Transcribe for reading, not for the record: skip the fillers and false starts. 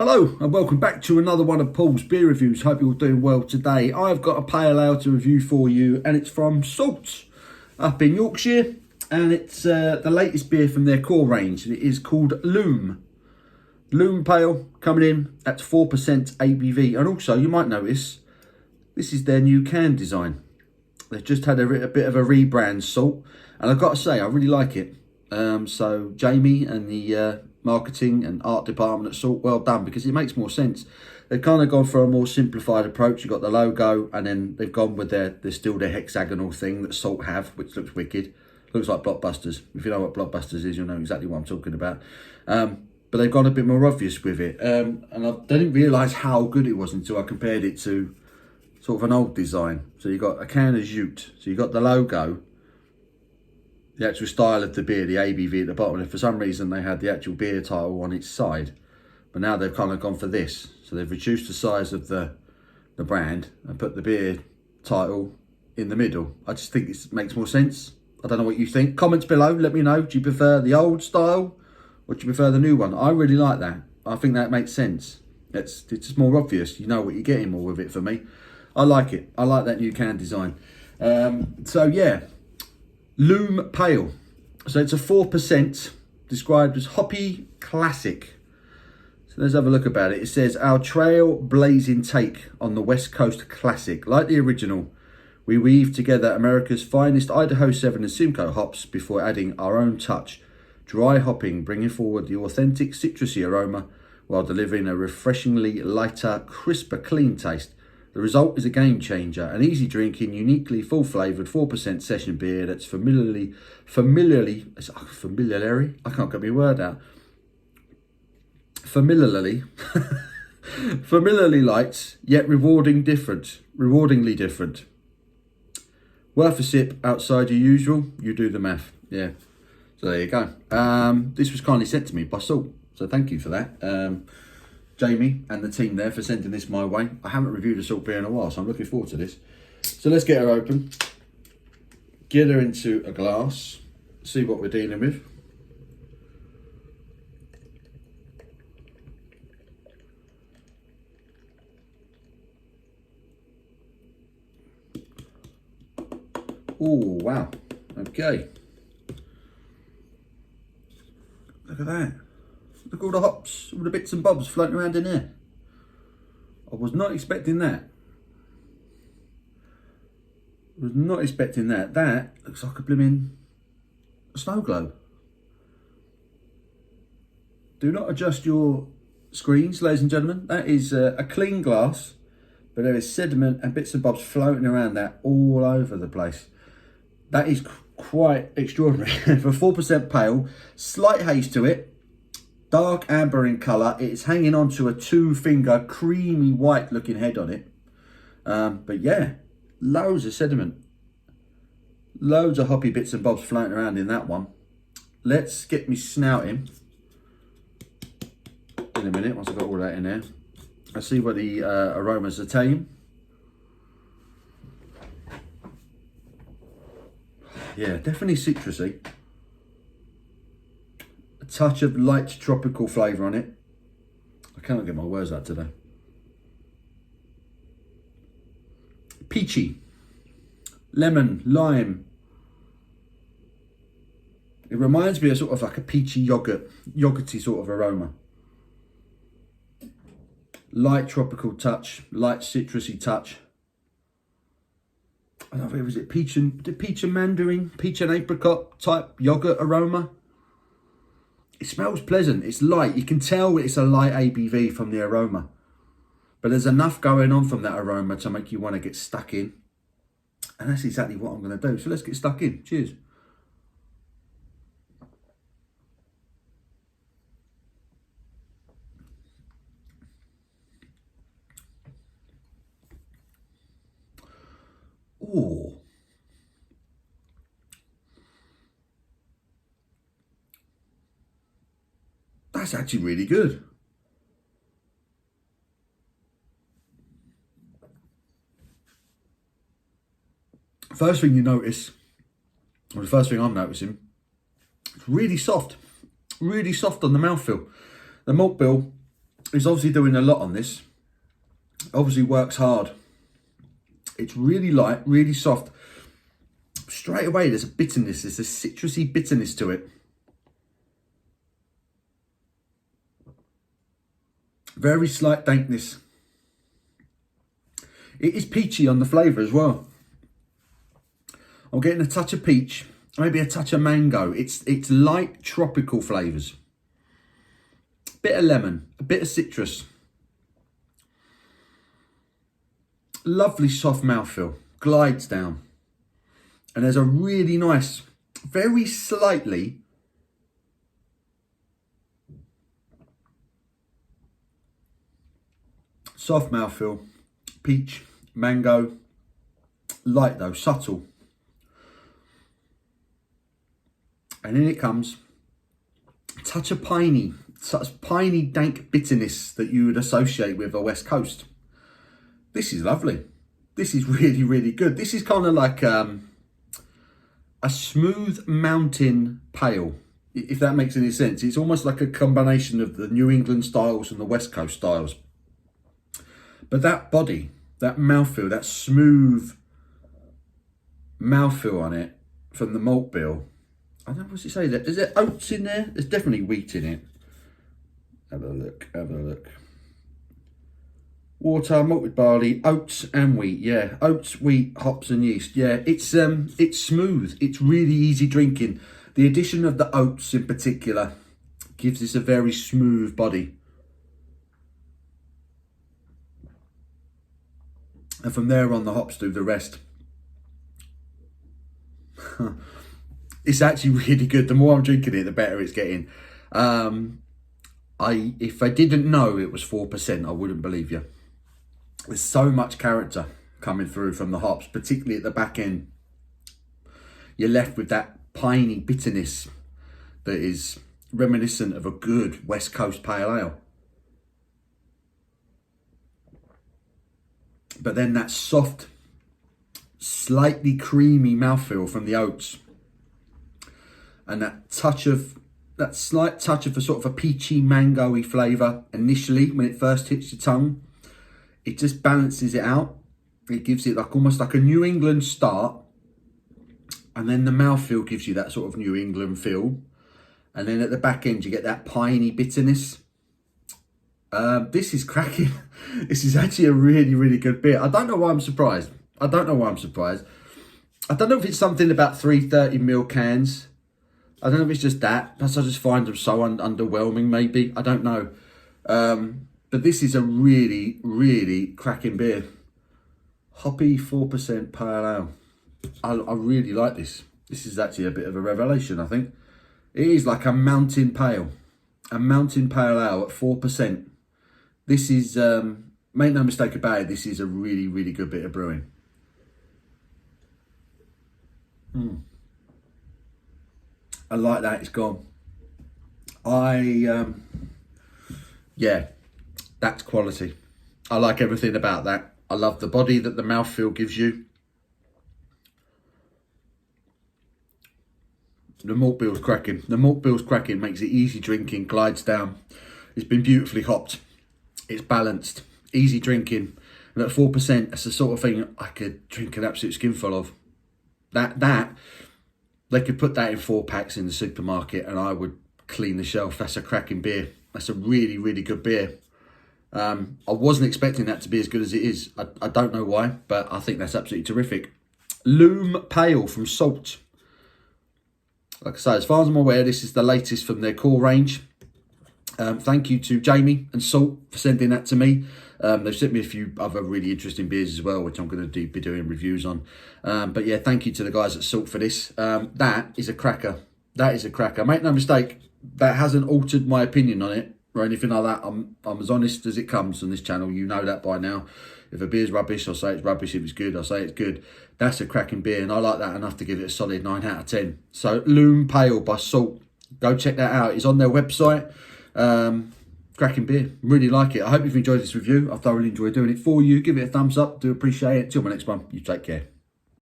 Hello and welcome back to another one of Paul's beer reviews. Hope you're all doing well today. I've got a pale ale to review for you and it's from Salt up in Yorkshire, and it's the latest beer from their core range. It is called Loom. Loom Pale, coming in at 4% ABV, and also you might notice this is their new can design. They've just had a bit of a rebrand, Salt, and I've got to say I really like it. So Jamie and the marketing and art department at Salt, well done, because it makes more sense. They've kind of gone for a more simplified approach. You've got the logo, and then they've gone with their hexagonal thing that Salt have, which looks wicked. Looks like Blockbusters. If you know what Blockbusters is, you'll know exactly what I'm talking about. But they've gone a bit more obvious with it, and I didn't realise how good it was until I compared it to sort of an old design. So you've got a can of jute, so you've got the logo, the actual style of the beer, the ABV at the bottom, and for some reason they had the actual beer title on its side, but now they've kind of gone for this. So they've reduced the size of the brand and put the beer title in the middle. I just think it makes more sense. I don't know what you think. Comments below, let me know. Do you prefer the old style or do you prefer the new one? I really like that. I think that makes sense. It's just more obvious. You know what you're getting more with it for me. I like it. I like that new can design. So yeah. Loom Pale. So it's a 4%, described as hoppy classic. So let's have a look about it. It says, our trail-blazing take on the West Coast classic. Like the original, we weave together America's finest Idaho 7 and Simcoe hops before adding our own touch. Dry hopping, bringing forward the authentic citrusy aroma while delivering a refreshingly lighter, crisper, clean taste. The result is a game changer, an easy drinking, uniquely full flavoured 4% session beer that's familiarly, I can't get my word out. Familiarly light, yet rewardingly different. Worth a sip outside your usual, you do the math. Yeah, so there you go. This was kindly sent to me by Salt, so thank you for that. Jamie and the team there for sending this my way. I haven't reviewed a Salt beer in a while, so I'm looking forward to this. So let's get her open, get her into a glass, see what we're dealing with. Oh, wow. Okay. Look at that. Look at all the hops, all the bits and bobs floating around in there. I was not expecting that. That looks like a blooming snow globe. Do not adjust your screens, ladies and gentlemen. That is a clean glass, but there is sediment and bits and bobs floating around that all over the place. That is quite extraordinary. For 4% pale, slight haze to it. Dark amber in colour. It's hanging on to a 2-finger creamy white looking head on it. But yeah, loads of sediment. Loads of hoppy bits and bobs floating around in that one. Let's get me snouting in a minute once I've got all that in there. Let's see what the aromas are telling. Yeah, definitely citrusy. A touch of light tropical flavour on it. I cannot get my words out today. Peachy. Lemon, lime. It reminds me of sort of like a peachy yogurty sort of aroma. Light tropical touch, light citrusy touch. I don't know, was it peach and mandarin, peach and apricot type yogurt aroma? It smells pleasant. It's light. You can tell it's a light ABV from the aroma. But there's enough going on from that aroma to make you want to get stuck in. And that's exactly what I'm going to do. So let's get stuck in. Cheers. Oh. That's actually really good. First thing you notice, or the first thing I'm noticing, it's really soft on the mouthfeel. The malt bill He's obviously doing a lot on this. Obviously works hard. It's really light, really soft. Straight away, there's a bitterness. There's a citrusy bitterness to it. Very slight dankness. It is peachy on the flavour as well. I'm getting a touch of peach, maybe a touch of mango. It's light tropical flavours. Bit of lemon, a bit of citrus. Lovely soft mouthfeel, glides down. And there's a really nice, very slightly soft mouthfeel, peach, mango, light though, subtle. And in it comes a touch of piney, such piney dank bitterness that you would associate with a West Coast. This is lovely. This is really, really good. This is kind of like a smooth mountain pale, if that makes any sense. It's almost like a combination of the New England styles and the West Coast styles. But that body, that mouthfeel, that smooth mouthfeel on it from the malt bill. I don't know, what's it say there? Is there oats in there? There's definitely wheat in it. Have a look, have a look. Water, malted barley, oats and wheat. Yeah, oats, wheat, hops and yeast. Yeah, it's smooth. It's really easy drinking. The addition of the oats in particular gives this a very smooth body. And from there on, the hops do the rest. It's actually really good. The more I'm drinking it, the better it's getting. If I didn't know it was 4%, I wouldn't believe you. There's so much character coming through from the hops, particularly at the back end. You're left with that piney bitterness that is reminiscent of a good West Coast pale ale. But then that soft, slightly creamy mouthfeel from the oats. And that slight touch of a sort of a peachy, mango-y flavour initially when it first hits your tongue. It just balances it out. It gives it like almost like a New England start. And then the mouthfeel gives you that sort of New England feel. And then at the back end, you get that piney bitterness. This is cracking. This is actually a really, really good beer. I don't know why I'm surprised. I don't know if it's something about 330ml cans. I don't know if it's just that. Perhaps I just find them so underwhelming, maybe. I don't know. But this is a really, really cracking beer. Hoppy 4% pale ale. I really like this. This is actually a bit of a revelation, I think. It is like a mountain pale. A mountain pale ale at 4%. This is, make no mistake about it, this is a really, really good bit of brewing. I like that, it's gone. Yeah, that's quality. I like everything about that. I love the body that the mouthfeel gives you. The malt bill's cracking. The malt bill's cracking, makes it easy drinking, glides down. It's been beautifully hopped. It's balanced, easy drinking. And at 4%, that's the sort of thing I could drink an absolute skinful of. They could put that in 4-packs in the supermarket and I would clean the shelf. That's a cracking beer. That's a really, really good beer. I wasn't expecting that to be as good as it is. I don't know why, but I think that's absolutely terrific. Loom Pale from Salt. Like I say, as far as I'm aware, this is the latest from their core range. Thank you to Jamie and Salt for sending that to me. They've sent me a few other really interesting beers as well, which I'm going to be doing reviews on. But yeah, thank you to the guys at Salt for this. That is a cracker. That is a cracker. Make no mistake, that hasn't altered my opinion on it or anything like that. I'm as honest as it comes on this channel. You know that by now. If a beer's rubbish, I'll say it's rubbish. If it's good, I'll say it's good. That's a cracking beer, and I like that enough to give it a solid 9 out of 10. So Loom Pale by Salt. Go check that out. It's on their website. Cracking beer. Really like it. I hope you've enjoyed this review. I thoroughly enjoyed doing it for you. Give it a thumbs up. Do appreciate it. Till my next one. You take care.